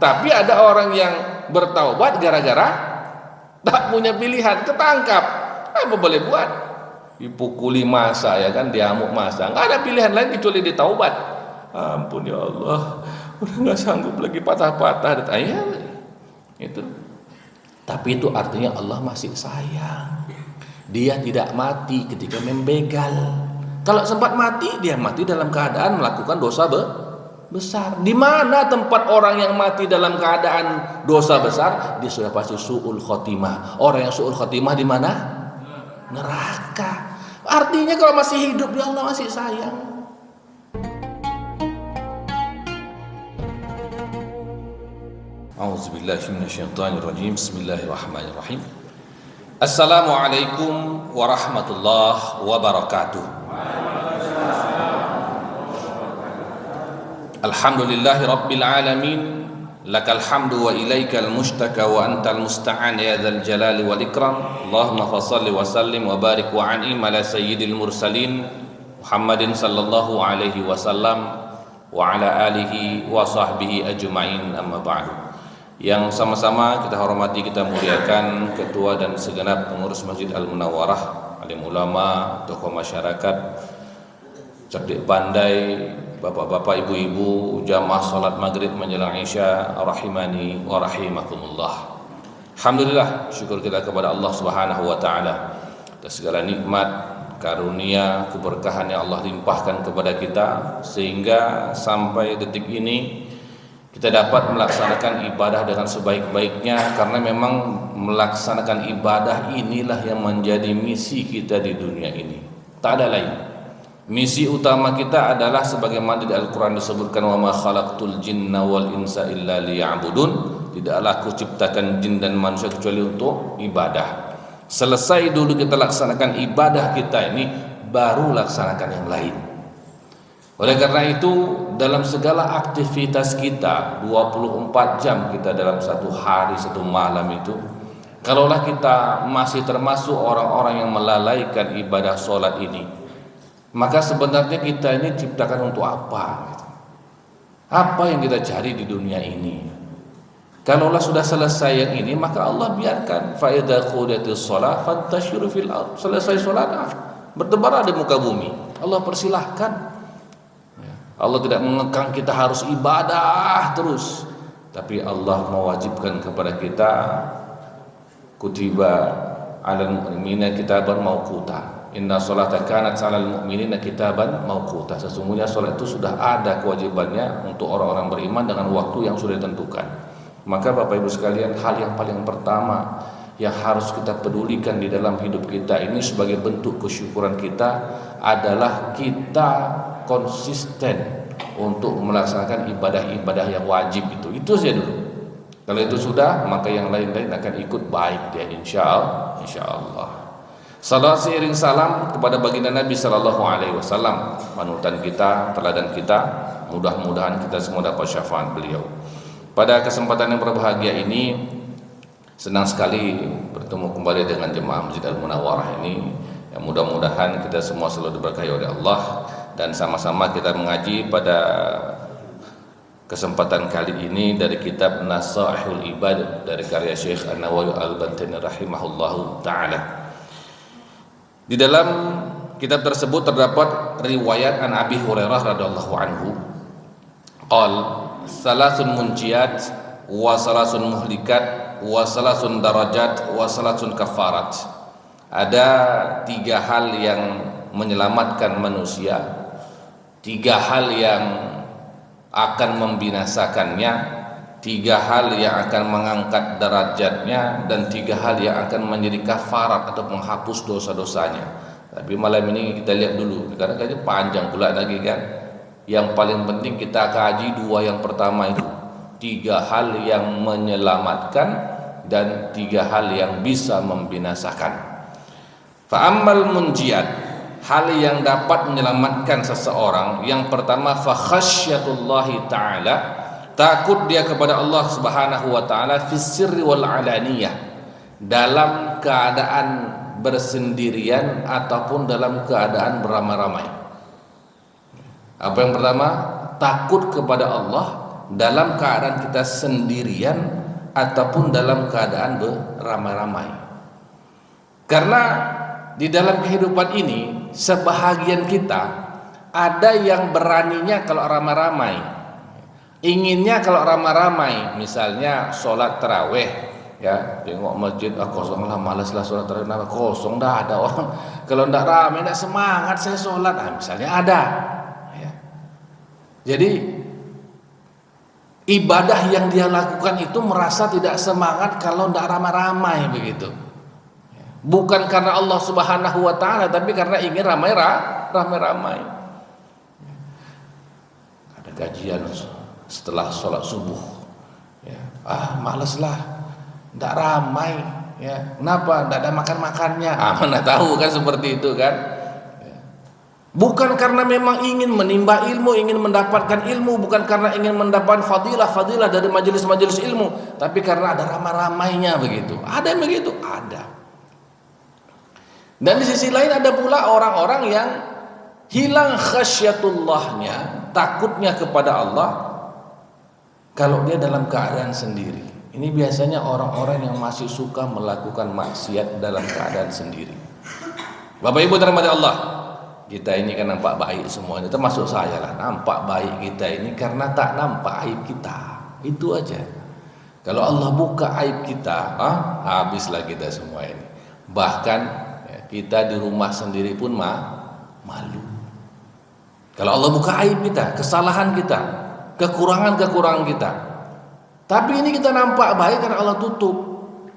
Tapi ada orang yang bertaubat gara-gara tak punya pilihan, ketangkap. Apa boleh buat? Dipukuli masa, ya kan, diamuk masa. Nggak ada pilihan lain kecuali ditaubat. Ampun ya Allah, udah nggak sanggup lagi, patah-patah. Ya, itu. Tapi itu artinya Allah masih sayang. Dia tidak mati ketika membegal. Kalau sempat mati, dia mati dalam keadaan melakukan dosa besar. Di mana tempat orang yang mati dalam keadaan dosa besar? Dia sudah pasti su'ul khotimah. Orang yang su'ul khotimah di mana? Neraka. Artinya kalau masih hidup, ya Allah masih sayang. A'udzubillahi minasyaitonirrajim. Bismillahirrahmanirrahim. Assalamualaikum warahmatullahi wabarakatuh. Alhamdulillahi rabbil alamin, lakal hamdu wa ilaikal mushtaka wa antal musta'an ya dzal jalali wal ikram. Allahumma fashalli wa sallim wa barik wa an'im ala sayyidil mursalin Muhammadin sallallahu alaihi wasallam wa ala alihi wa sahbihi ajma'in, amma ba'du. Yang sama-sama kita hormati, kita muliakan ketua dan segenap pengurus Masjid Al-Munawwarah, alim ulama, tokoh masyarakat, cerdik pandai, bapak-bapak, ibu-ibu, jamaah salat maghrib menjelang isya, rahimani wa rahimakumullah. Alhamdulillah, syukur kita kepada Allah Subhanahu wa taala atas segala nikmat, karunia, keberkahan yang Allah limpahkan kepada kita, sehingga sampai detik ini kita dapat melaksanakan ibadah dengan sebaik-baiknya, karena memang melaksanakan ibadah inilah yang menjadi misi kita di dunia ini. Tak ada lain. Misi utama kita adalah sebagaimana di Al-Quran disebutkan, wa ma khalaqtul jinna wal insa illa liya'budun. Tidaklah aku ciptakan jin dan manusia kecuali untuk ibadah. Selesai dulu kita laksanakan ibadah kita ini, baru laksanakan yang lain. Oleh karena itu, dalam segala aktivitas kita 24 jam kita dalam satu hari, satu malam itu, kalaulah kita masih termasuk orang-orang yang melalaikan ibadah sholat ini, maka sebenarnya kita ini ciptakan untuk apa? Apa yang kita cari di dunia ini? Kalaulah sudah selesai yang ini, maka Allah biarkan. Fa idza qudiyatis shalah fantashiru fil ardh. Selesai salat, bertebaran di muka bumi. Allah persilahkan. Allah tidak mengekang kita harus ibadah terus, tapi Allah mewajibkan kepada kita, kutiba 'alal mu'minina kitaban mawquta. Inna sholata kanat 'alal mu'minina kitaban mawquta. Sesungguhnya salat itu sudah ada kewajibannya untuk orang-orang beriman dengan waktu yang sudah ditentukan. Maka Bapak Ibu sekalian, hal yang paling pertama yang harus kita pedulikan di dalam hidup kita ini sebagai bentuk kesyukuran kita adalah kita konsisten untuk melaksanakan ibadah-ibadah yang wajib itu saja dulu. Kalau itu sudah, maka yang lain-lain akan ikut baik dia, insya Allah. Salawat seiring salam kepada baginda Nabi Sallallahu Alaihi Wasallam, panutan kita, teladan kita. Mudah-mudahan kita semua dapat syafaat beliau. Pada kesempatan yang berbahagia ini, senang sekali bertemu kembali dengan jemaah Masjid Al-Munawwarah ini. Yang mudah-mudahan kita semua selalu diberkahi oleh Allah, dan sama-sama kita mengaji pada kesempatan kali ini dari kitab Nasaihul Ibad dari karya Syekh An-Nawawi Al-Bantani rahimahullahu taala. Di dalam kitab tersebut terdapat riwayat an Abi Hurairah radhiyallahu anhu, qal salasun munjiyat wa salasun muhlikat wa salasun darajat wa salasun kafarat. Ada 3 hal yang menyelamatkan manusia, 3 hal yang akan membinasakannya, 3 hal yang akan mengangkat derajatnya, dan 3 hal yang akan menjadi kafarat atau menghapus dosa-dosanya. Tapi malam ini kita lihat dulu, karena kayaknya panjang pula lagi kan. Yang paling penting kita kaji 2 yang pertama itu, 3 hal yang menyelamatkan dan 3 hal yang bisa membinasakan. Fa'ammal munjiyat, hal yang dapat menyelamatkan seseorang, yang pertama fa khasyatullahi ta'ala, takut dia kepada Allah Subhanahu wa taala, fis sirri wal alaniyah, dalam keadaan bersendirian ataupun dalam keadaan beramai-ramai. Apa yang pertama? Takut kepada Allah dalam keadaan kita sendirian ataupun dalam keadaan beramai-ramai. Karena di dalam kehidupan ini sebahagian kita ada yang beraninya kalau ramai-ramai, inginnya kalau ramai-ramai, misalnya sholat taraweh, ya tengok masjid kosong lah, malas lah sholat taraweh, kosong dah, ada orang kalau ndak ramai ndak semangat saya sholat, misalnya ada, ya. Jadi ibadah yang dia lakukan itu merasa tidak semangat kalau ndak ramai-ramai begitu. Bukan karena Allah Subhanahu wa taala, tapi karena ingin ramai-ramai. Ada kajian setelah sholat subuh, ya, males lah, ndak ramai, ya, kenapa? Ndak ada makan-makannya, mana tahu kan seperti itu kan. Ya. Bukan karena memang ingin menimba ilmu, ingin mendapatkan ilmu, bukan karena ingin mendapatkan fadilah dari majelis-majelis ilmu, tapi karena ada ramai-ramainya begitu. Ada yang begitu, ada. Dan di sisi lain ada pula orang-orang yang hilang khasyatullahnya, takutnya kepada Allah kalau dia dalam keadaan sendiri. Ini biasanya orang-orang yang masih suka melakukan maksiat dalam keadaan sendiri. Bapak Ibu dirahmati Allah, kita ini kan nampak baik semuanya, termasuk saya lah, nampak baik kita ini karena tak nampak aib kita. Itu aja. Kalau Allah buka aib kita, habislah kita semua ini. Bahkan kita di rumah sendiri pun malu. Kalau Allah buka aib kita, kesalahan kita, kekurangan-kekurangan kita. Tapi ini kita nampak baik karena Allah tutup.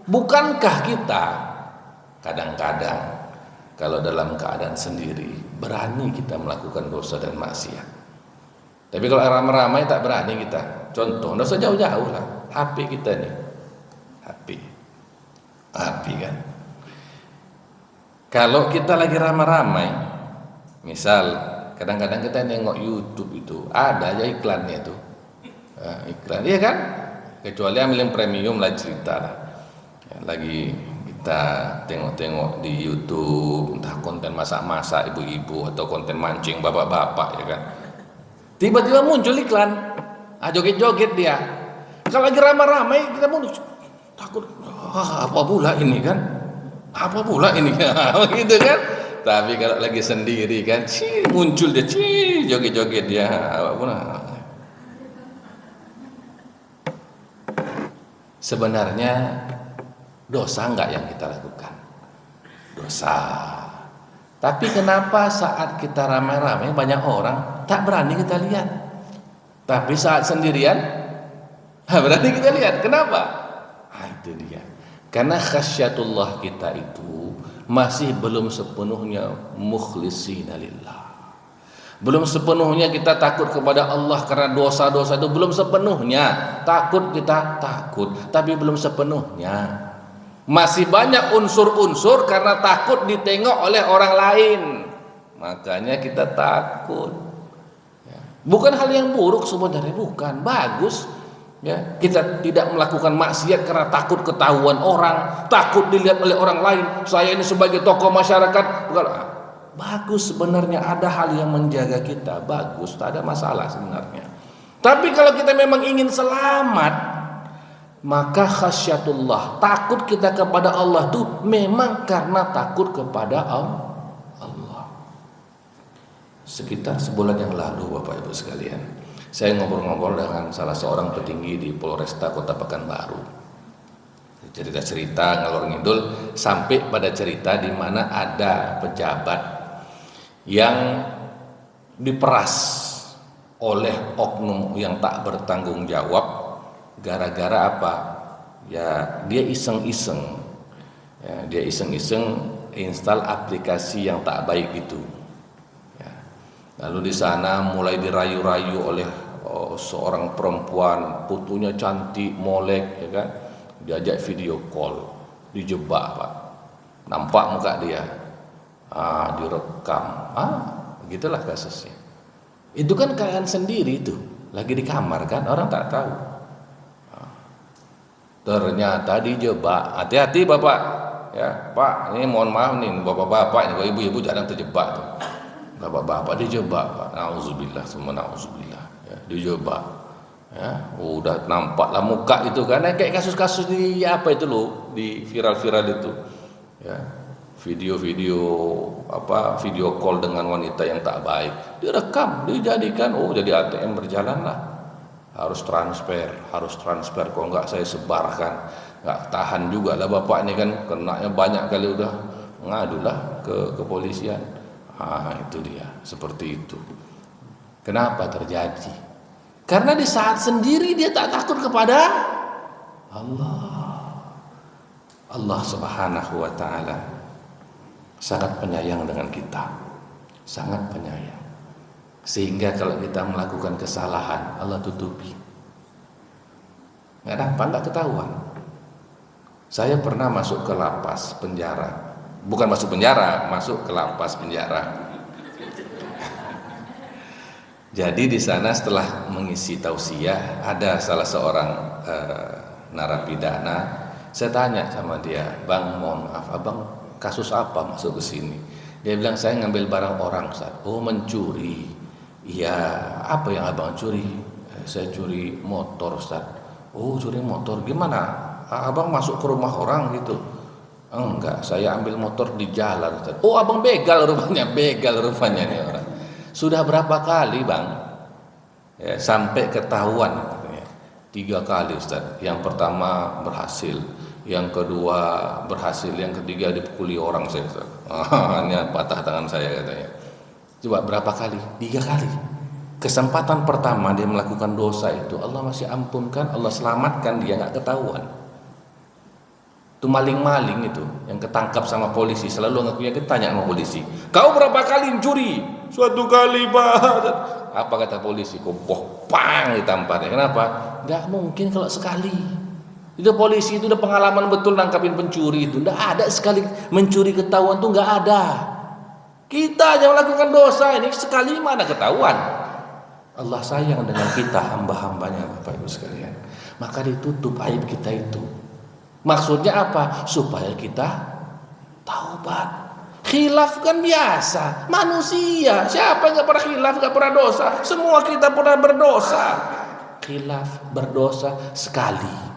Bukankah kita kadang-kadang kalau dalam keadaan sendiri berani kita melakukan dosa dan maksiat? Tapi kalau ramai-ramai tak berani kita. Contoh, enggak usah jauh-jauh lah. HP kita nih. HP kan. Kalau kita lagi ramai-ramai, misal kadang-kadang kita nengok YouTube itu ada aja iklannya tuh, iklan, iya kan? Kecuali ambil yang premium lah cerita lah. Ya, lagi kita tengok-tengok di YouTube, entah konten masak-masak ibu-ibu atau konten mancing bapak-bapak, ya kan? Tiba-tiba muncul iklan, joget-joget dia. Kalau lagi ramai-ramai kita pun takut, apa pula ini kan? Apa pula ini, gitu kan? Tapi kalau lagi sendiri kan, muncul dia, joget-joget dia, apa pula. Sebenarnya dosa enggak yang kita lakukan? Dosa. Tapi kenapa saat kita ramai-ramai banyak orang tak berani kita lihat? Tapi saat sendirian berani kita lihat. Kenapa? Itu dia. Karena khasyatullah kita itu masih belum sepenuhnya mukhlishina lillah. Belum sepenuhnya kita takut kepada Allah karena dosa-dosa itu belum sepenuhnya. Takut kita takut, tapi belum sepenuhnya. Masih banyak unsur-unsur karena takut ditengok oleh orang lain. Makanya kita takut. Bukan hal yang buruk sebenarnya, bukan, bagus. Ya, kita tidak melakukan maksiat karena takut ketahuan orang, takut dilihat oleh orang lain. Saya ini sebagai tokoh masyarakat, bukan, bagus sebenarnya, ada hal yang menjaga kita, bagus, tak ada masalah sebenarnya. Tapi kalau kita memang ingin selamat, maka khasyatullah, takut kita kepada Allah itu memang karena takut kepada Allah. Sekitar sebulan yang lalu Bapak Ibu sekalian, saya ngobrol-ngobrol dengan salah seorang petinggi di Polresta Kota Pekanbaru. Cerita-cerita ngalor ngidul sampai pada cerita di mana ada pejabat yang diperas oleh oknum yang tak bertanggung jawab gara-gara apa? Ya, dia iseng-iseng. Ya, dia iseng-iseng install aplikasi yang tak baik itu. Ya. Lalu di sana mulai dirayu-rayu oleh seorang perempuan, putunya cantik, molek, ya kan, diajak video call, dijebak Pak, nampak muka dia, direkam, begitulah kasusnya. Itu kan kalian sendiri itu, lagi di kamar kan, orang tak tahu. Ternyata dijebak. Hati-hati Bapak, ya Pak, ini mohon maaf nih, bapak-bapak, kalau ibu-ibu jangan terjebak tuh. Bapak-bapak dijebak Pak, nauzubillah, semua nauzubillah. Dijebak, Ya, udah nampaklah muka itu kan, kayak kasus-kasus di apa itu loh, di viral-viral itu. Ya, video-video video call dengan wanita yang tak baik, direkam, dijadikan jadi ATM berjalan lah. Harus transfer, kok enggak saya sebarkan, enggak tahan juga lah bapak ini kan, kenanya banyak kali, udah ngadulah ke kepolisian. Itu dia, seperti itu. Kenapa terjadi? Karena di saat sendiri dia tak takut kepada Allah Subhanahu wa ta'ala. Sangat penyayang dengan kita, sangat penyayang. Sehingga kalau kita melakukan kesalahan, Allah tutupi, nggak ketahuan. Saya pernah masuk ke lapas penjara, bukan masuk penjara, masuk ke lapas penjara. Jadi di sana setelah mengisi tausiah, ada salah seorang narapidana. Saya tanya sama dia, "Bang, mohon maaf, abang kasus apa masuk ke sini?" Dia bilang, "Saya ngambil barang orang, Ustaz." "Oh, mencuri." "Iya, apa yang abang curi?" "Saya curi motor, Ustaz." "Oh, curi motor, gimana? Abang masuk ke rumah orang gitu?" "Enggak, saya ambil motor di jalan, Ustaz." "Oh, abang begal rupanya nih orang." "Sudah berapa kali, Bang?" "Ya, sampai ketahuan." 3 kali, Ustaz. Yang pertama berhasil, yang kedua berhasil, yang ketiga dipukuli orang saya, Ustaz. Ini patah tangan saya katanya. Coba berapa kali? 3 kali. Kesempatan pertama dia melakukan dosa itu, Allah masih ampunkan, Allah selamatkan, dia nggak ketahuan. Itu maling-maling itu yang ketangkap sama polisi, selalu ngakunya, kita tanya sama polisi, "Kau berapa kali mencuri?" "1 kali, Pak." Apa kata polisi? "Koboh, pang," ditampar. Kenapa? Nggak mungkin kalau sekali. Itu polisi itu udah pengalaman betul nangkapin pencuri itu. Nggak ada sekali mencuri ketahuan tuh, nggak ada. Kita yang melakukan dosa ini sekali mana ketahuan. Allah sayang dengan kita, hamba-hambanya, Bapak Ibu sekalian. Maka ditutup aib kita itu. Maksudnya apa? Supaya kita taubat. Khilaf kan biasa, manusia. Siapa yang gak pernah khilaf, gak pernah dosa? Semua kita pernah berdosa. Khilaf, berdosa sekali.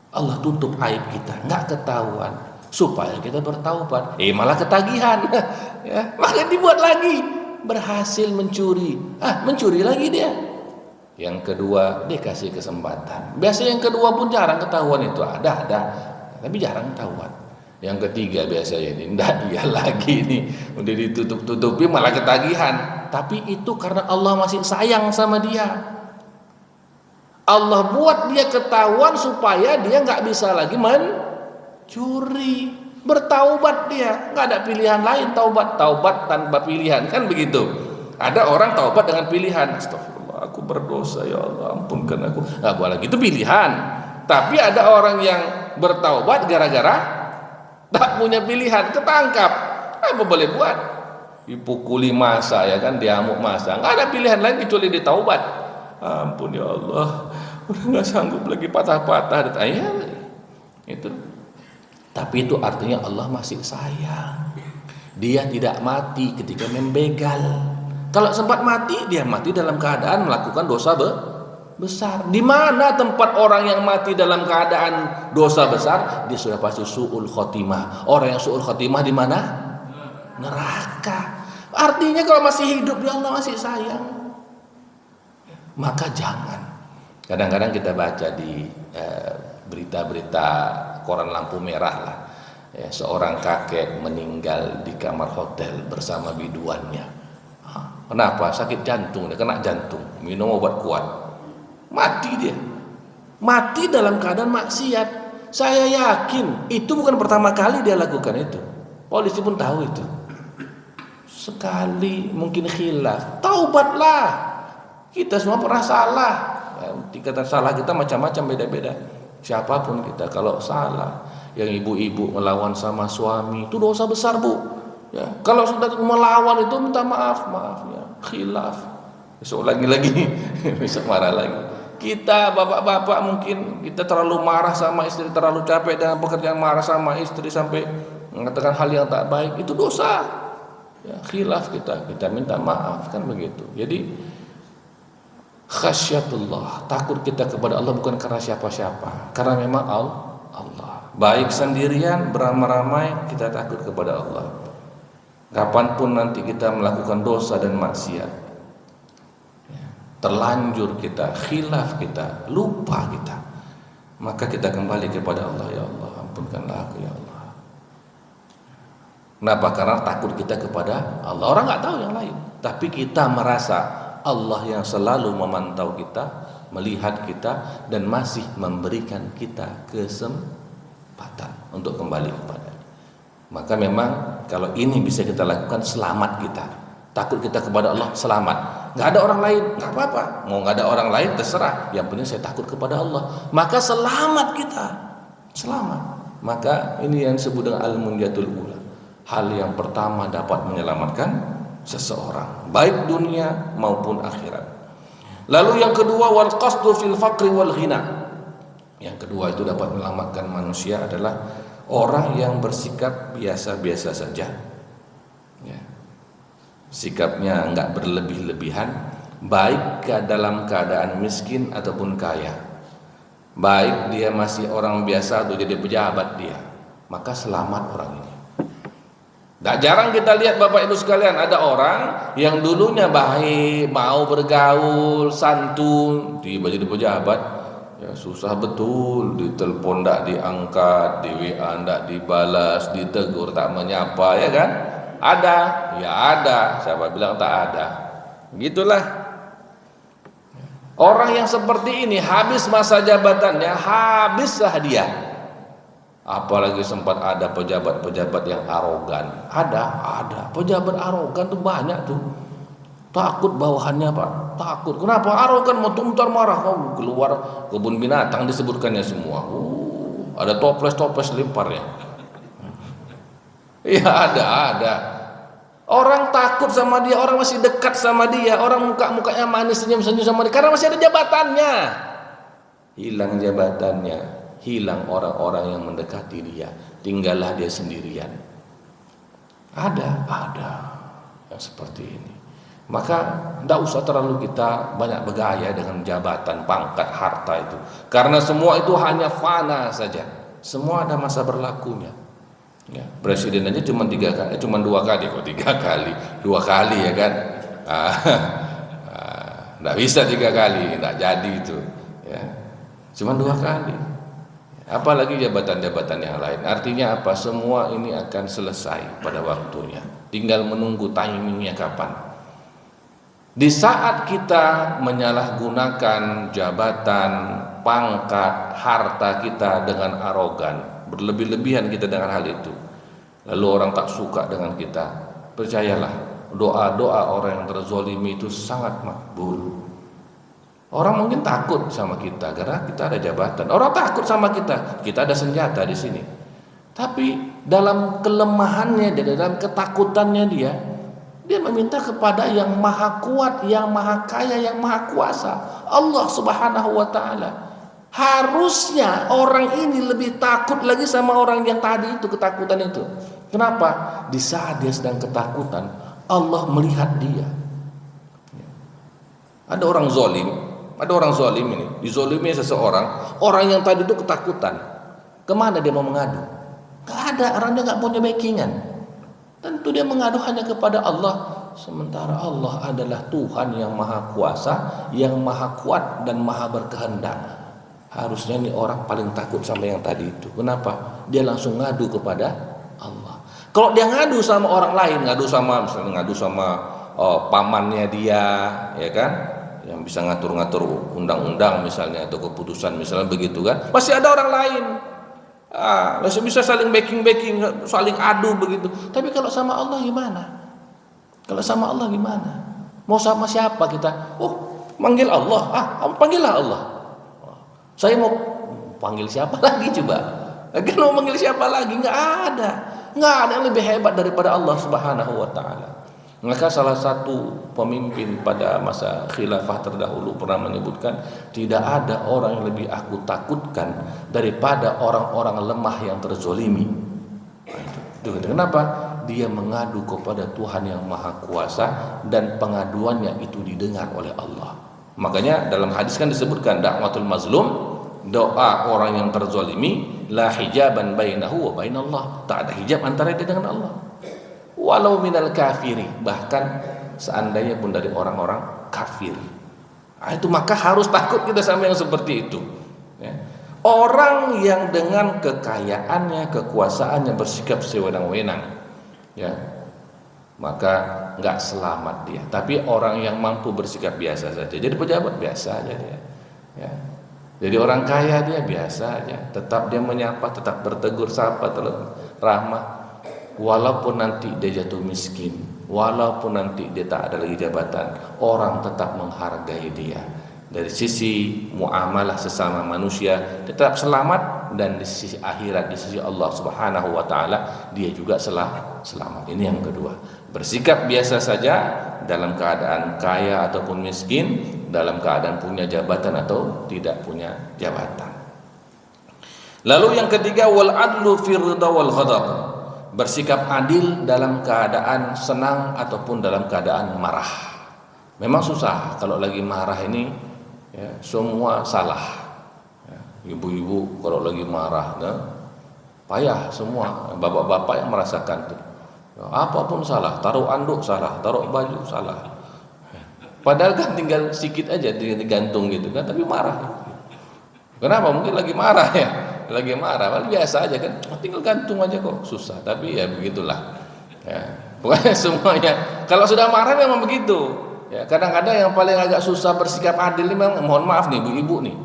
Allah tutup aib kita, gak ketahuan, supaya kita bertaubat. Malah ketagihan. Ya, maka dibuat lagi. Berhasil mencuri, mencuri lagi dia. Yang kedua dikasih kesempatan. Biasanya yang kedua pun jarang ketahuan itu, ada, tapi jarang ketahuan. Yang ketiga biasanya ini dia lagi nih, udah ditutup-tutupi malah ketagihan. Tapi itu karena Allah masih sayang sama dia. Allah buat dia ketahuan supaya dia nggak bisa lagi mencuri. Bertaubat dia, nggak ada pilihan lain. Taubat tanpa pilihan, kan begitu. Ada orang taubat dengan pilihan, "Astagfirullah, aku berdosa, ya Allah ampunkan aku." Nggak boleh gitu, pilihan. Tapi ada orang yang bertaubat gara-gara tak punya pilihan, ketangkap. Apa boleh buat? Dipukuli masa, ya kan, diamuk masa. Nggak ada pilihan lain kecuali ditaubat. "Ampun ya Allah, udah nggak sanggup lagi, patah-patah." Itu. Tapi itu artinya Allah masih sayang. Dia tidak mati ketika membegal. Kalau sempat mati, dia mati dalam keadaan melakukan dosa besar. Di mana tempat orang yang mati dalam keadaan dosa besar, dia sudah pasti su'ul khotimah. Orang yang su'ul khotimah di mana? Neraka. Artinya kalau masih hidup, dia Allah masih sayang. Maka jangan. Kadang-kadang kita baca di berita-berita koran lampu merah lah, ya, seorang kakek meninggal di kamar hotel bersama biduannya. Kenapa? Sakit jantung, dia kena jantung, minum obat kuat, mati dia. Mati dalam keadaan maksiat. Saya yakin itu bukan pertama kali dia lakukan itu. Polisi pun tahu itu. Sekali mungkin khilaf, taubatlah. Kita semua pernah salah. Tingkatan salah kita macam-macam, beda-beda. Siapapun kita, kalau salah, yang ibu-ibu melawan sama suami itu dosa besar, Bu. Ya, kalau sudah melawan itu minta maaf ya, khilaf. Besok lagi besok marah lagi. Kita bapak-bapak mungkin kita terlalu marah sama istri, terlalu capek dengan pekerjaan, marah sama istri sampai mengatakan hal yang tak baik, itu dosa. Ya, khilaf kita minta maaf, kan begitu. Jadi Khasyatullah, takut kita kepada Allah bukan karena siapa-siapa, karena memang Allah. Baik sendirian, beramai-ramai, kita takut kepada Allah. Kapanpun nanti kita melakukan dosa dan maksiat, terlanjur kita, khilaf kita, lupa kita, maka kita kembali kepada Allah. Ya Allah, ampunkanlah aku ya Allah. Kenapa? Karena takut kita kepada Allah. Orang nggak tahu yang lain, tapi kita merasa Allah yang selalu memantau kita, melihat kita, dan masih memberikan kita kesempatan untuk kembali kepada-Nya. Maka memang kalau ini bisa kita lakukan, selamat kita. Takut kita kepada Allah, selamat. Nggak ada orang lain, nggak apa-apa. Mau nggak ada orang lain, terserah. Yang penting saya takut kepada Allah. Maka selamat kita, selamat. Maka ini yang disebut dengan al-munjatul ula. Hal yang pertama dapat menyelamatkan seseorang, baik dunia maupun akhirat. Lalu yang kedua, wal qasdu fil faqri wal ghina. Yang kedua itu dapat menyelamatkan manusia adalah orang yang bersikap biasa-biasa saja, ya. Sikapnya enggak berlebih-lebihan, baik dalam keadaan miskin ataupun kaya, baik dia masih orang biasa atau jadi pejabat dia, maka selamat orang ini. Tak jarang kita lihat Bapak Ibu sekalian, ada orang yang dulunya baik, mau bergaul, santun, tiba jadi pejabat, ya susah betul, ditelepon tak diangkat, di WA tak dibalas, ditegur tak menyapa, ya kan? Ada, ya ada, siapa bilang tak ada? Gitulah. Orang yang seperti ini habis masa jabatannya, habislah dia. Apalagi sempat ada pejabat-pejabat yang arogan. Ada pejabat arogan tuh banyak tuh. Takut bawahannya Pak, takut. Kenapa? Arogan, mau tumtar marah, kau keluar kebun binatang disebutkannya semua. Ada toples lemparnya. Iya ada. Orang takut sama dia, orang masih dekat sama dia, orang mukanya manis senyum-senyum sama dia karena masih ada jabatannya. Hilang jabatannya, hilang orang-orang yang mendekati dia, tinggallah dia sendirian. Ada yang seperti ini. Maka tidak usah terlalu kita banyak bergaya dengan jabatan, pangkat, harta itu, karena semua itu hanya fana saja. Semua ada masa berlakunya. Ya, presiden aja cuma 2 kali, kok 3 kali, 2 kali ya kan? Tidak bisa 3 kali, tidak jadi itu. Ya, cuma 2 kali. Apalagi jabatan-jabatan yang lain. Artinya apa? Semua ini akan selesai pada waktunya. Tinggal menunggu timingnya kapan. Di saat kita menyalahgunakan jabatan, pangkat, harta kita dengan arogan, berlebih-lebihan kita dengan hal itu, lalu orang tak suka dengan kita, percayalah, doa-doa orang yang terzolimi itu sangat makbul. Orang mungkin takut sama kita karena kita ada jabatan. Orang takut sama kita ada senjata di sini. Tapi dalam kelemahannya, dalam ketakutannya dia meminta kepada yang maha kuat, yang maha kaya, yang maha kuasa, Allah Subhanahu wa ta'ala. Harusnya orang ini lebih takut lagi sama orang yang tadi itu, ketakutan itu. Kenapa? Di saat dia sedang ketakutan, Allah melihat dia. Ada orang zalim ini, dizolimi seseorang, orang yang tadi itu ketakutan. Kemana dia mau mengadu? Gak ada, orang dia gak punya backingan. Tentu dia mengadu hanya kepada Allah. Sementara Allah adalah Tuhan yang maha kuasa, yang maha kuat dan maha berkehendak. Harusnya ini orang paling takut sama yang tadi itu. Kenapa? Dia langsung ngadu kepada Allah. Kalau dia ngadu sama orang lain, ngadu sama pamannya dia, ya kan, yang bisa ngatur-ngatur undang-undang misalnya, atau keputusan misalnya, begitu kan, masih ada orang lain, masih bisa saling backing, saling adu begitu. Tapi kalau sama Allah gimana? Mau sama siapa kita? Manggil Allah, panggillah Allah. Saya mau panggil siapa lagi coba? Kan mau manggil siapa lagi? Nggak ada yang lebih hebat daripada Allah Subhanahu wa ta'ala. Maka salah satu pemimpin pada masa khilafah terdahulu pernah menyebutkan, tidak ada orang yang lebih aku takutkan daripada orang-orang lemah yang terzolimi. Kenapa? Dia mengadu kepada Tuhan yang maha kuasa, dan pengaduannya itu didengar oleh Allah. Makanya dalam hadis kan disebutkan da'watul mazlum, doa orang yang terzalimi, la hijaban bainahu wa bainallah, tak ada hijab antara dia dengan Allah. Walau minal kafiri, bahkan seandainya pun dari orang-orang kafir. Nah, itu maka harus takut kita sama yang seperti itu. Ya. Orang yang dengan kekayaannya, kekuasaannya bersikap sewenang-wenang, ya, maka nggak selamat dia. Tapi orang yang mampu bersikap biasa saja, jadi pejabat biasa aja dia, ya. Jadi orang kaya dia biasa aja, tetap dia menyapa, tetap bertegur sapa, tetap ramah, walaupun nanti dia jatuh miskin, walaupun nanti dia tak ada lagi jabatan, orang tetap menghargai dia. Dari sisi muamalah sesama manusia tetap selamat, dan di sisi akhirat, di sisi Allah Subhanahu wa taala, dia juga selamat. Ini yang kedua. Bersikap biasa saja dalam keadaan kaya ataupun miskin, dalam keadaan punya jabatan atau tidak punya jabatan. Lalu yang ketiga, wal adlu fi ridha wal ghadab. Bersikap adil dalam keadaan senang ataupun dalam keadaan marah. Memang susah kalau lagi marah ini, ya, semua salah. Ya, ibu-ibu kalau lagi marah, ya, payah semua. Bapak-bapak yang merasakan itu, ya, apapun salah, taruh anduk salah, taruh baju salah. Padahal kan tinggal sedikit aja digantung gitu kan, tapi marah. Kenapa? Mungkin lagi marah ya, lagi marah. Malah biasa aja kan, tinggal gantung aja kok, susah. Tapi ya begitulah. Ya, pokoknya semuanya. Kalau sudah marah memang begitu. Ya, kadang-kadang yang paling agak susah bersikap adil ini memang, mohon maaf nih ibu-ibu nih.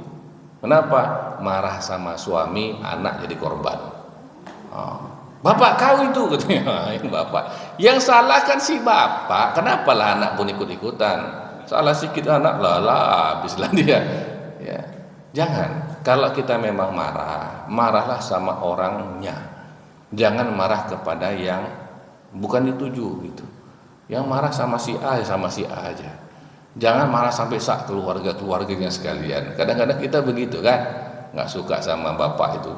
Kenapa? Marah sama suami, anak jadi korban. Oh, bapak kau itu katanya, bapak. Yang salah kan si bapak. Kenapa lah anak pun ikut-ikutan? Salah sedikit anak lah habislah dia. Ya. Jangan. Kalau kita memang marah, marahlah sama orangnya. Jangan marah kepada yang bukan dituju gitu. Yang marah sama si A, sama si A aja. Jangan marah sampai sak keluarganya sekalian. Kadang-kadang kita begitu kan, nggak suka sama bapak itu.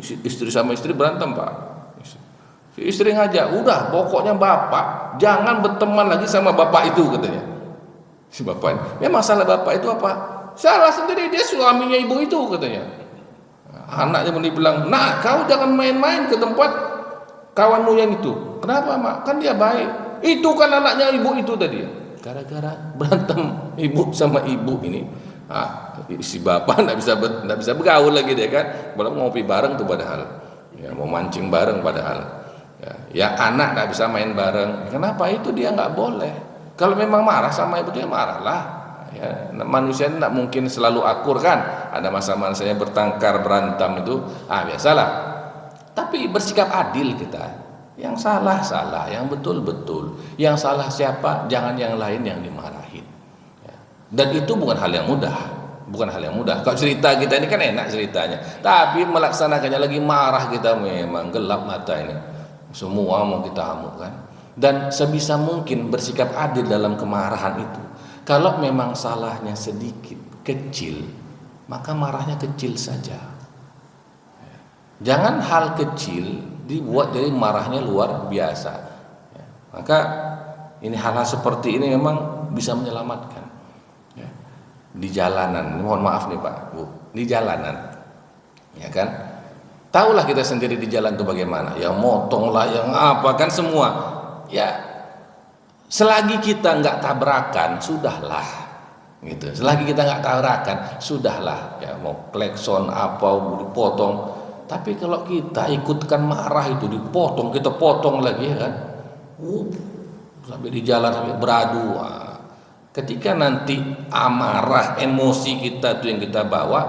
Istri sama istri berantem pak. Si istri ngajak, udah pokoknya bapak jangan berteman lagi sama bapak itu katanya. Si bapak ini, memang salah bapak itu apa? Salah sendiri dia, suaminya ibu itu katanya. Anaknya pun dibilang, nah kau jangan main-main ke tempat kawanmu yang itu. Kenapa mak? Kan dia baik. Itu kan anaknya ibu itu tadi. Gara-gara berantem ibu sama ibu ini, si bapak nggak bisa bergaul lagi dia kan. Belum ngopi bareng tuh padahal, ya, mau mancing bareng padahal. Ya anak nggak bisa main bareng. Kenapa? Itu dia nggak boleh. Kalau memang marah sama ibu dia marahlah. Ya, manusia tidak mungkin selalu akur kan. Ada masa-masanya bertengkar berantem itu, biasalah. Tapi bersikap adil kita. Yang salah, yang betul. Yang salah siapa? Jangan yang lain yang dimarahin. Ya. Dan itu bukan hal yang mudah. Kalau cerita kita ini kan enak ceritanya. Tapi melaksanakannya lagi marah kita, memang gelap mata ini. Semua mau kita amuk kan. Dan sebisa mungkin bersikap adil dalam kemarahan itu. Kalau memang salahnya sedikit, kecil, maka marahnya kecil saja. Jangan hal kecil dibuat jadi marahnya luar biasa. Maka ini hal-hal seperti ini memang bisa menyelamatkan. Di jalanan, mohon maaf nih Pak, Bu, di jalanan, ya kan? Tahulah kita sendiri di jalan itu bagaimana. Yang motong lah, yang apa kan semua. Ya, selagi kita nggak tabrakan, sudahlah, gitu. Selagi kita nggak tabrakan, sudahlah. Ya, mau klekson apa, mau dipotong. Tapi kalau kita ikutkan marah itu dipotong, kita potong lagi ya kan, sampai di jalan sampai beradu. Ketika nanti amarah, emosi kita itu yang kita bawa,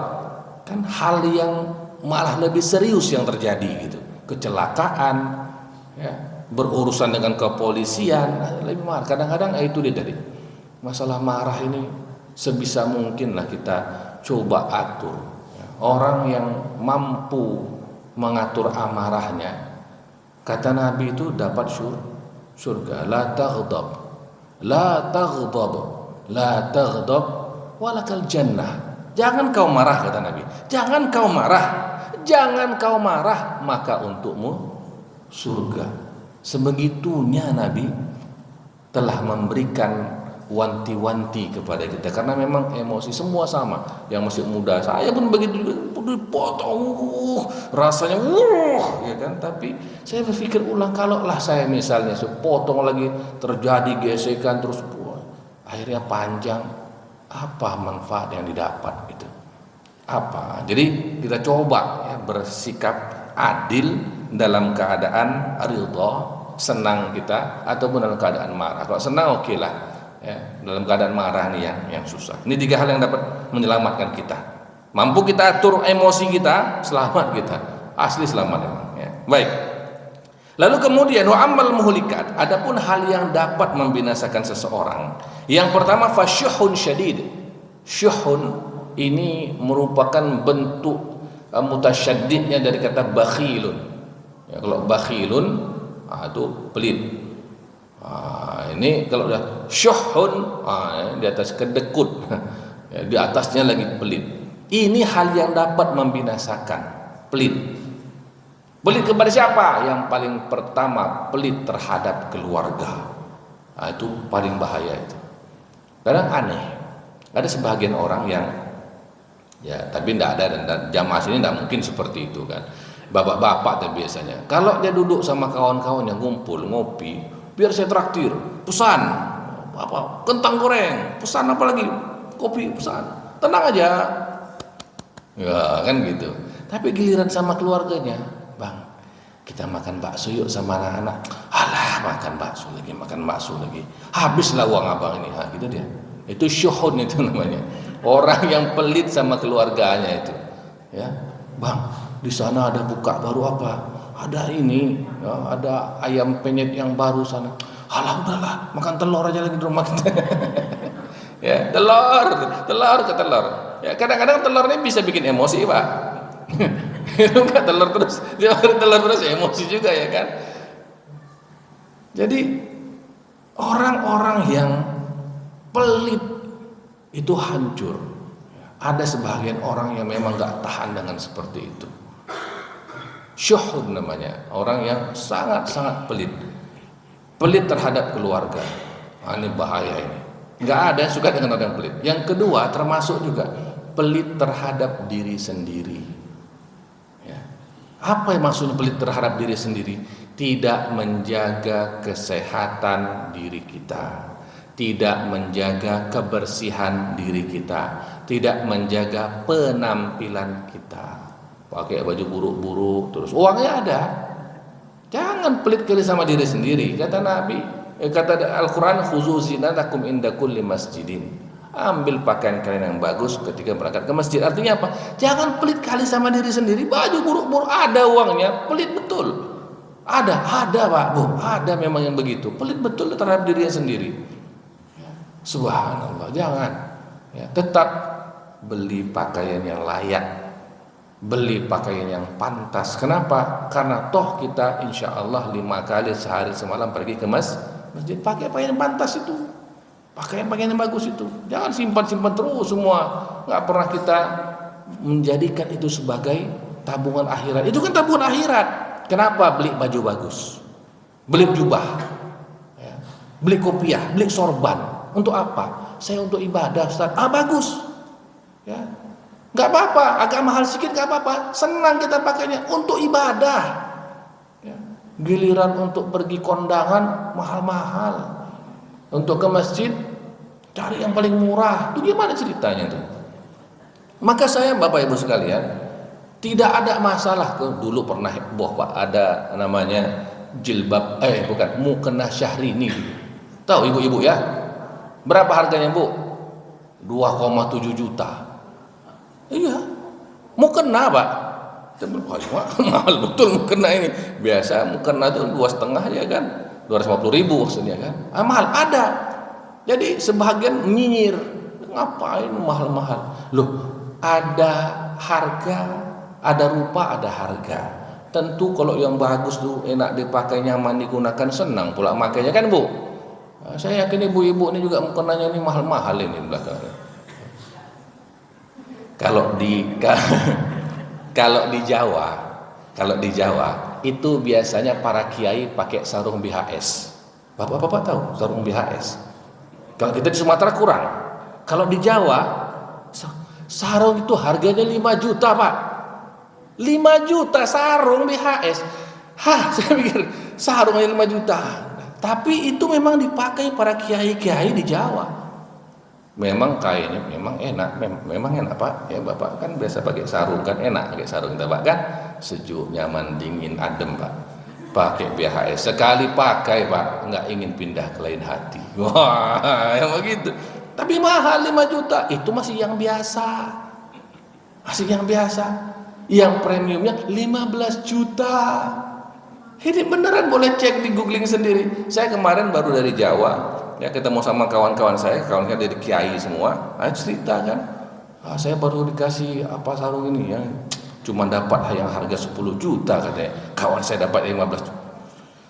kan hal yang malah lebih serius yang terjadi gitu, kecelakaan, ya, berurusan dengan kepolisian, lebih marah. Kadang-kadang itu dia tadi masalah marah ini sebisa mungkin lah kita coba atur. Orang yang mampu mengatur amarahnya, kata Nabi itu dapat surga. La taghdab walakal jannah. Jangan kau marah, kata Nabi. Jangan kau marah, maka untukmu surga. Sebegitunya Nabi telah memberikan wanti-wanti kepada kita, karena memang emosi semua sama. Yang masih muda, saya pun begitu, potong rasanya ya kan. Tapi saya berpikir ulang, kalaulah saya misalnya potong lagi, terjadi gesekan terus akhirnya panjang, apa manfaat yang didapat gitu? Apa? Jadi kita coba ya bersikap adil dalam keadaan ridha, senang kita, ataupun dalam keadaan marah. Kalau senang oke lah ya, dalam keadaan marah nih yang susah. Ini 3 hal yang dapat menyelamatkan kita. Mampu kita atur emosi kita, selamat kita, asli selamat memang ya. Baik. Lalu kemudian wa ammal muhlikat, adapun hal yang dapat membinasakan seseorang. Yang pertama fasyuhun syadid. Syuhun ini merupakan bentuk mutasyaddidnya dari kata bakhilun. Ya, kalau bakhilun itu pelit. Ini kalau udah syuhun di atas kedekut, ya, di atasnya lagi pelit. Ini hal yang dapat membinasakan, pelit. Pelit kepada siapa? Yang paling pertama pelit terhadap keluarga. Itu paling bahaya itu. Kadang aneh, ada sebagian orang yang ya, tapi tidak ada, dan jamaah sini tidak mungkin seperti itu kan. Bapak-bapak tapi biasanya kalau dia duduk sama kawan-kawan yang ngumpul ngopi, biar saya traktir, pesan apa, kentang goreng, pesan apa lagi, kopi, pesan, tenang aja ya kan gitu. Tapi giliran sama keluarganya, bang kita makan bakso yuk sama anak-anak, alah makan bakso lagi, habislah uang abang ini, gitu dia. Itu syuhun itu namanya, orang yang pelit sama keluarganya itu ya. Bang di sana ada buka baru apa, ada ini ya, ada ayam penyet yang baru sana, alah udahlah makan telur aja lagi di rumah kita. Ya telur ke telur ya, kadang-kadang telur ini bisa bikin emosi pak. Bukan telur terus, dia telur terus emosi juga ya kan. Jadi orang-orang yang pelit itu hancur. Ada sebagian orang yang memang gak tahan dengan seperti itu. Syuhud namanya, orang yang sangat-sangat pelit. Pelit terhadap keluarga. Ini bahaya ini. Gak ada yang suka dengan orang yang pelit. Yang kedua termasuk juga pelit terhadap diri sendiri. Ya. Apa yang maksudnya pelit terhadap diri sendiri? Tidak menjaga kesehatan diri kita, tidak menjaga kebersihan diri kita, tidak menjaga penampilan kita. Pakai baju buruk-buruk terus uangnya ada. Jangan pelit kali sama diri sendiri. Kata Nabi, kata Al-Qur'an, khuzu zinatakum inda kulli masjidin. Ambil pakaian kalian yang bagus ketika berangkat ke masjid. Artinya apa? Jangan pelit kali sama diri sendiri. Baju buruk-buruk ada uangnya, pelit betul. Ada Pak, Bu. Ada memang yang begitu. Pelit betul terhadap dirinya sendiri. Subhanallah, jangan ya, tetap beli pakaian yang layak, beli pakaian yang pantas. Kenapa? Karena toh kita insya Allah 5 kali sehari semalam pergi ke masjid, pakai pakaian yang pantas itu, pakaian yang bagus itu. Jangan simpan terus semua, nggak pernah kita menjadikan itu sebagai tabungan akhirat. Itu kan tabungan akhirat. Kenapa beli baju bagus, beli jubah ya, beli kopiah, beli sorban? Untuk apa? Saya untuk ibadah, Ustaz. Bagus. Ya. Enggak apa-apa, agak mahal sedikit enggak apa-apa. Senang kita pakainya untuk ibadah. Ya. Giliran untuk pergi kondangan mahal-mahal. Untuk ke masjid cari yang paling murah. Itu gimana ceritanya tuh? Maka saya Bapak Ibu sekalian, tidak ada masalah. Dulu pernah heboh Pak, ada namanya jilbab mukena Syahrini. Tahu ibu-ibu ya? Berapa harganya Bu? 2,7 juta. Iya, mukena Pak. Mahal betul mukena ini. Biasa mukena itu 2,5 ya kan, 250.000 maksudnya kan. Mahal ada. Jadi sebagian nyinyir, ngapain mahal-mahal? Loh, ada harga, ada rupa, ada harga. Tentu kalau yang bagus tuh enak dipakai, nyaman digunakan, senang pula makainya kan Bu. Saya yakin ibu-ibu ini juga mukenanya ini mahal-mahal ini belakangnya. Kalau di Jawa itu biasanya para kiai pakai sarung BHS. Bapak-bapak tahu sarung BHS? Kalau kita di Sumatera kurang. Kalau di Jawa, sarung itu harganya 5 juta Pak. 5 juta sarung BHS. Saya pikir sarungnya 5 juta. Tapi itu memang dipakai para kiai-kiai di Jawa. Memang kainnya memang enak, memang enak Pak. Ya Bapak kan biasa pakai sarung kan enak pakai sarung kita Pak kan. Sejuk, nyaman, dingin, adem Pak. Pakai BHS sekali pakai Pak, nggak ingin pindah ke lain hati. Wah, yang begitu. Tapi mahal 5 juta. Itu masih yang biasa. Masih yang biasa. Yang premiumnya 15 juta. Ini beneran boleh cek di googling sendiri. Saya kemarin baru dari Jawa, ya ketemu sama kawan-kawan saya dari kiai semua. Cerita kan, saya baru dikasih apa sarung ini ya, cuma dapat yang harga 10 juta katanya. Kawan saya dapat 15 juta.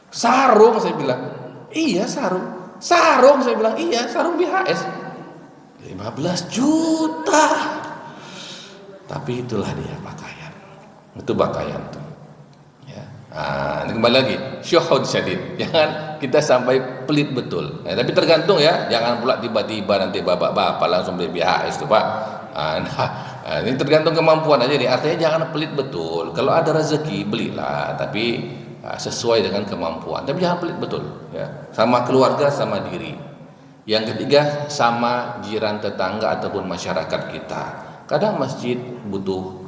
Sarung saya bilang, iya sarung. Sarung saya bilang, iya sarung BHS. 15 juta. Tapi itulah dia pakaian. Itu pakaian tuh. Ya. Ini kembali lagi, syuhud syadid. Jangan kita sampai pelit betul. Tapi tergantung ya, jangan pula tiba-tiba nanti bapak-bapak langsung beli BHS tuh Pak. Ini tergantung kemampuan aja nih. Artinya jangan pelit betul. Kalau ada rezeki belilah, tapi sesuai dengan kemampuan. Tapi jangan pelit betul. Ya. Sama keluarga, sama diri. Yang ketiga, sama jiran tetangga ataupun masyarakat kita. Kadang masjid butuh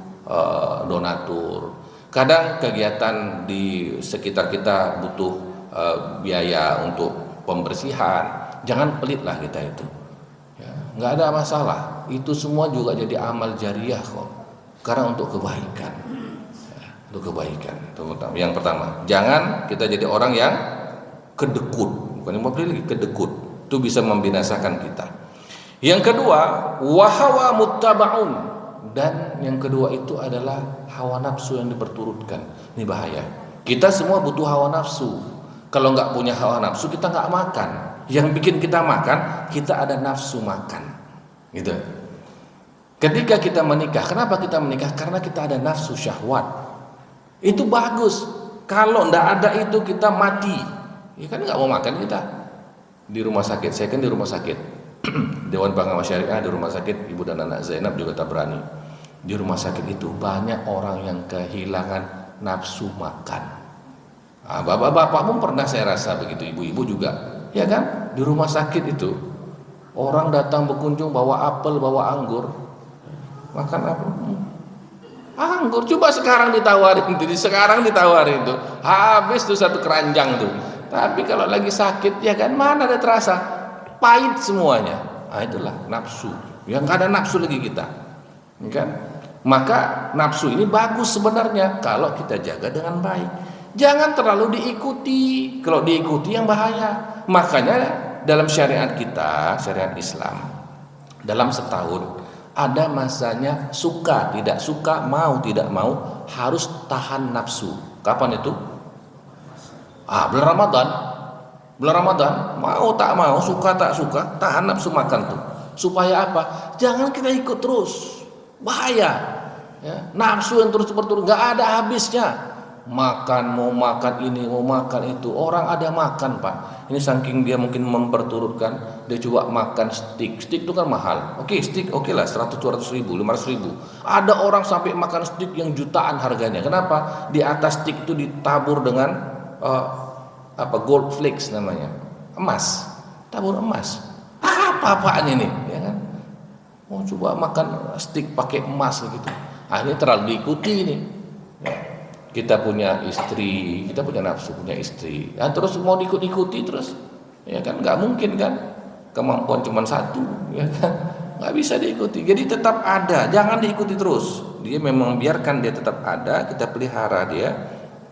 donatur. Kadang kegiatan di sekitar kita butuh biaya untuk pembersihan. Jangan pelitlah kita itu. Ya, nggak ada masalah. Itu semua juga jadi amal jariah kok. Karena untuk kebaikan. Ya, untuk kebaikan. Yang pertama, jangan kita jadi orang yang kedekut. Bukan yang mau lagi kedekut. Itu bisa membinasakan kita. Yang kedua, wahawa muttaba'un. Dan yang kedua itu adalah hawa nafsu yang diperturutkan. Ini bahaya. Kita semua butuh hawa nafsu. Kalau nggak punya hawa nafsu kita nggak makan. Yang bikin kita makan, kita ada nafsu makan. Gitu. Ketika kita menikah, kenapa kita menikah? Karena kita ada nafsu syahwat. Itu bagus. Kalau nggak ada itu kita mati. Ya kan nggak mau makan kita. Di rumah sakit, saya kan di rumah sakit. Dewan Pengawas Syariah di rumah sakit Ibu dan Anak Zainab juga Tabrani. Di rumah sakit itu banyak orang yang kehilangan nafsu makan. Bapak-bapak pun pernah saya rasa begitu, ibu-ibu juga. Ya kan? Di rumah sakit itu orang datang berkunjung bawa apel, bawa anggur. Makan apa? Anggur. Coba sekarang ditawarin itu. Habis tuh satu keranjang tuh. Tapi kalau lagi sakit ya kan mana ada terasa? Pahit semuanya. Itulah nafsu. Yang nggak ada nafsu lagi kita. Kan? Maka nafsu ini bagus sebenarnya kalau kita jaga dengan baik. Jangan terlalu diikuti. Kalau diikuti yang bahaya. Makanya dalam syariat kita, syariat Islam, dalam setahun ada masanya suka, tidak suka, mau, tidak mau, harus tahan nafsu. Kapan itu? Bulan Ramadan. Bulan Ramadan, mau tak mau, suka tak suka, tahan nafsu makan tuh. Supaya apa? Jangan kita ikut terus. Bahaya. Ya, nafsu yang terus berturut, nggak ada habisnya. Makan, mau makan ini, mau makan itu. Orang ada makan Pak. Ini saking dia mungkin memperturutkan, dia coba makan steak. Steak itu kan mahal. Oke, steak oke lah 100-200 ribu, 500 ribu. Ada orang sampai makan steak yang jutaan harganya. Kenapa? Di atas steak itu ditabur dengan gold flakes namanya, emas, tabur emas. Apa-apaan ini, ya kan? Mau coba makan steak pakai emas gitu. Akhirnya terlalu diikuti ini. Ya. Kita punya istri, kita punya nafsu, punya istri. Ya, terus mau diikuti terus, ya kan? Nggak mungkin kan? Kemampuan cuma satu, ya kan? Nggak bisa diikuti. Jadi tetap ada, jangan diikuti terus. Dia memang biarkan dia tetap ada, kita pelihara dia,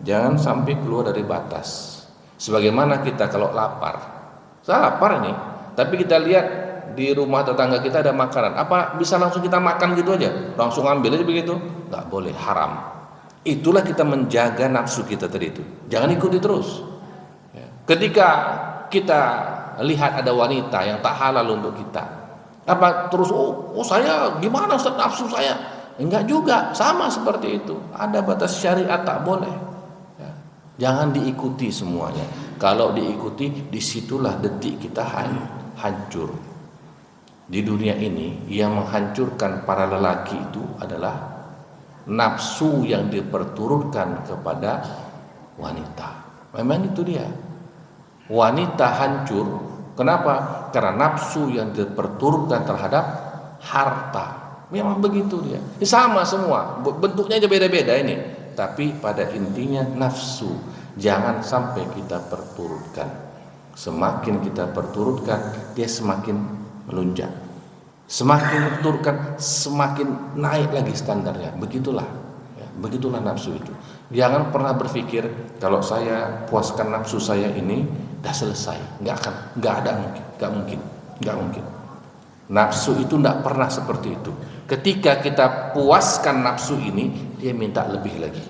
jangan sampai keluar dari batas. Sebagaimana kita kalau lapar, saya lapar nih, tapi kita lihat di rumah tetangga kita ada makanan, apa bisa langsung kita makan gitu aja? Langsung ambil aja begitu? Nggak boleh, haram. Itulah kita menjaga nafsu kita tadi itu. Jangan ikuti terus. Ketika kita lihat ada wanita yang tak halal untuk kita, apa terus? Oh saya gimana Ustaz nafsu saya? Enggak juga, sama seperti itu. Ada batas syariat tak boleh. Jangan diikuti semuanya. Kalau diikuti, disitulah detik kita hancur. Di dunia ini yang menghancurkan para lelaki itu adalah nafsu yang diperturutkan kepada wanita. Memang itu dia. Wanita hancur. Kenapa? Karena nafsu yang diperturutkan terhadap harta. Memang begitu dia. Ini sama semua. Bentuknya aja beda-beda ini. Tapi pada intinya nafsu. Jangan sampai kita perturutkan. Semakin kita perturutkan, dia semakin melunjak. Semakin perturutkan, semakin naik lagi standarnya. Begitulah. Ya, begitulah nafsu itu. Jangan pernah berpikir kalau saya puaskan nafsu saya ini dah selesai. Nggak mungkin. Nafsu itu nggak pernah seperti itu. Ketika kita puaskan nafsu ini, dia minta lebih lagi.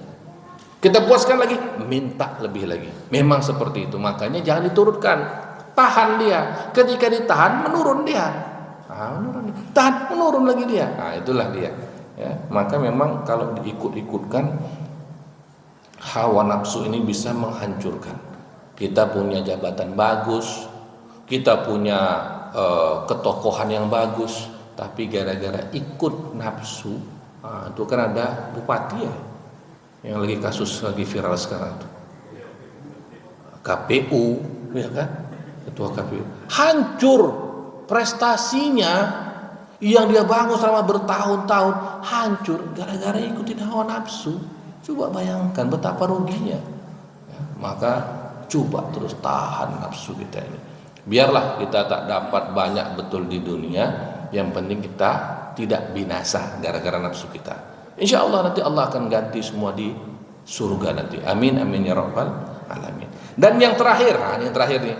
Kita puaskan lagi, minta lebih lagi. Memang seperti itu. Makanya jangan diturutkan. Tahan dia. Ketika ditahan, menurun dia. Tahan, menurun lagi dia. Nah, itulah dia. Ya, maka memang kalau diikut-ikutkan, hawa nafsu ini bisa menghancurkan. Kita punya jabatan bagus, kita punya ketokohan yang bagus, tapi gara-gara ikut nafsu, itu kan ada bupati ya, yang lagi kasus lagi viral sekarang itu, KPU, ya kan, ketua KPU, hancur prestasinya yang dia bangun selama bertahun-tahun, hancur gara-gara ikutin hawa nafsu. Coba bayangkan betapa ruginya. Ya, maka coba terus tahan nafsu kita ini. Biarlah kita tak dapat banyak betul di dunia, yang penting kita tidak binasa gara-gara nafsu kita. Insya Allah nanti Allah akan ganti semua di surga nanti. Amin amin ya rabbal alamin. Dan yang terakhir, yang terakhir nih.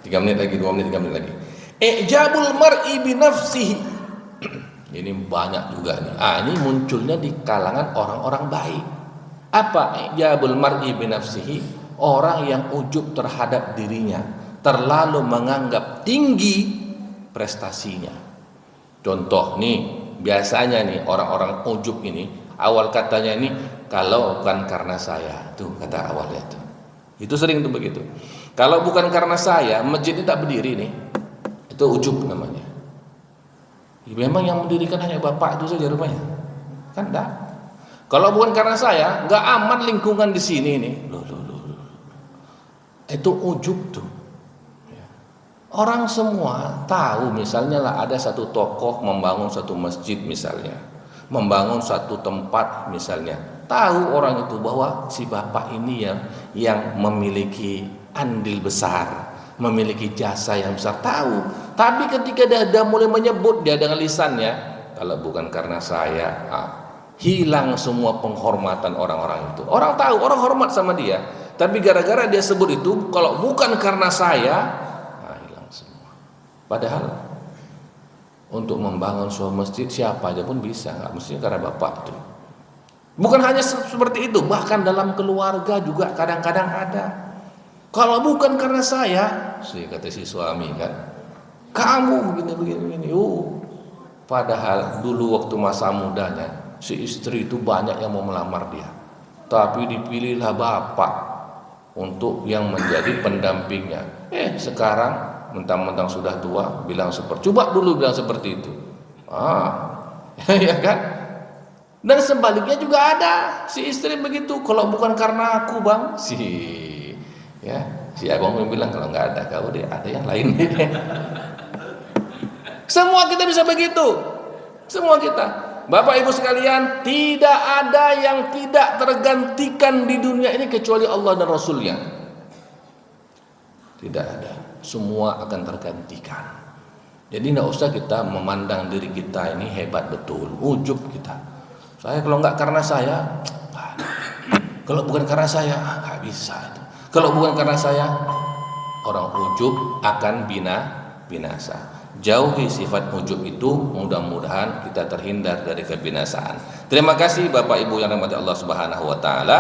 3 menit lagi, 2 menit, 3 menit lagi. Ijabul mar'i bi nafsihi. Ini banyak juga nih. Ini munculnya di kalangan orang-orang baik. Apa ijabul mar'i bi nafsihi? Orang yang ujub terhadap dirinya, terlalu menganggap tinggi prestasinya. Contoh nih, biasanya nih orang-orang ujub ini awal katanya ini, kalau bukan karena saya, tuh kata awalnya tuh. Itu sering tuh begitu. Kalau bukan karena saya, masjid ini tak berdiri nih. Itu ujub namanya. Memang yang mendirikan hanya bapak itu saja rupanya. Kan enggak. Kalau bukan karena saya, enggak aman lingkungan di sini nih. Loh. Itu ujub tuh. Orang semua tahu, misalnya lah ada satu tokoh membangun satu masjid misalnya, membangun satu tempat misalnya. Tahu orang itu bahwa si bapak ini yang memiliki andil besar, memiliki jasa yang besar, tahu. Tapi ketika dia mulai menyebut dia dengan lisannya, kalau bukan karena saya, hilang semua penghormatan orang-orang itu. Orang tahu, orang hormat sama dia, tapi gara-gara dia sebut itu, kalau bukan karena saya, hilang semua. Padahal untuk membangun sebuah masjid siapa aja pun bisa, nggak mestinya karena bapak itu. Bukan hanya seperti itu, bahkan dalam keluarga juga kadang-kadang ada. Kalau bukan karena saya, kata si suami kan, kamu begini. Padahal dulu waktu masa mudanya, si istri itu banyak yang mau melamar dia, tapi dipilihlah bapak untuk yang menjadi pendampingnya. Sekarang mentang-mentang sudah tua, coba dulu bilang seperti itu. Ya kan? Dan sebaliknya juga ada, si istri begitu, kalau bukan karena aku bang, si abang bilang kalau nggak ada kau deh, ada yang lain. Semua kita bisa begitu, semua kita, bapak ibu sekalian, tidak ada yang tidak tergantikan di dunia ini kecuali Allah dan Rasulnya. Tidak ada, semua akan tergantikan. Jadi tidak usah kita memandang diri kita ini hebat betul, ujub kita. Saya kalau nggak karena saya, kalau bukan karena saya nggak bisa itu. Kalau bukan karena saya, orang ujub akan binasa. Jauhi sifat ujub itu, mudah-mudahan kita terhindar dari kebinasaan. Terima kasih Bapak Ibu yang dirahmati Allah Subhanahu wa taala.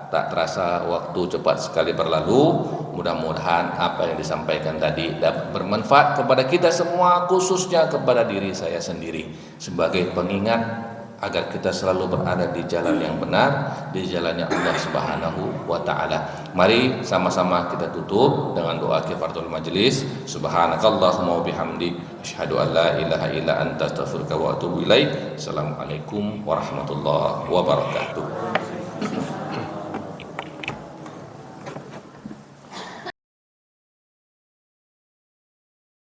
Tak terasa waktu cepat sekali berlalu. Mudah-mudahan apa yang disampaikan tadi dapat bermanfaat kepada kita semua, khususnya kepada diri saya sendiri, sebagai pengingat agar kita selalu berada di jalan yang benar, di jalannya Allah Subhanahu wa taala. Mari sama-sama kita tutup dengan doa kifaratul majelis. Subhanakallahumma wa bihamdi asyhadu an la ilaha illa anta astaghfiruka wa atubu ilaik. Assalamualaikum warahmatullahi wabarakatuh.